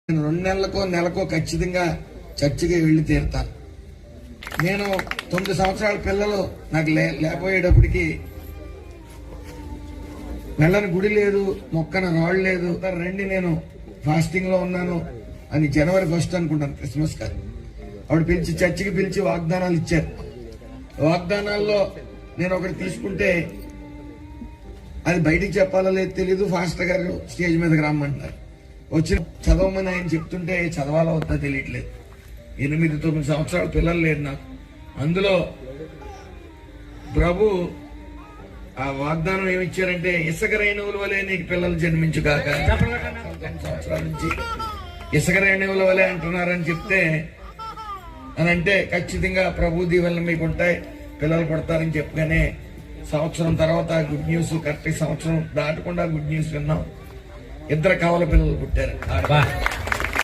నేను 2 నెలలకో నెలకో ఖచ్చితంగా చర్చికి వెళ్ళి తీరుతాను. నేను 9 సంవత్సరాల పిల్లలు నాకు లేకపోయేటప్పటికి వెళ్ళని గుడి లేదు, మొక్కన రాళ్ళు లేదు. రండి నేను ఫాస్టింగ్ లో ఉన్నాను అని జనవరి 1 అనుకుంటాను, క్రిస్మస్ కాదు. ఆవిడ పిలిచి చర్చికి పిలిచి వాగ్దానాలు ఇచ్చారు. వాగ్దానాల్లో నేను ఒకటి తీసుకుంటే అది బయటికి చెప్పాలో లేదు తెలీదు. ఫాస్టర్ గారు స్టేజ్ మీదకి రమ్మంటారు. వచ్చి చదవమని ఆయన చెప్తుంటే చదవాలో వద్దా తెలియట్లేదు. 8-9 సంవత్సరాల పిల్లలు లేరు నాకు. అందులో ప్రభు ఆ వాగ్దానం ఏమిచ్చారంటే, ఇసుక రేణువుల వలె నీకు పిల్లలు జన్మించుగాక. 9 సంవత్సరాల నుంచి ఇసుక రేణువుల వలె అంటున్నారని చెప్తే అని అంటే ఖచ్చితంగా ప్రభు దీవెనలు మీకు ఉంటాయి, పిల్లలు పడతారని చెప్పగానే సంవత్సరం తర్వాత గుడ్ న్యూస్, కరెక్ట్ సంవత్సరం దాటకుండా గుడ్ న్యూస్ విన్నాం. 2 కవల పిల్లలు పుట్టారు.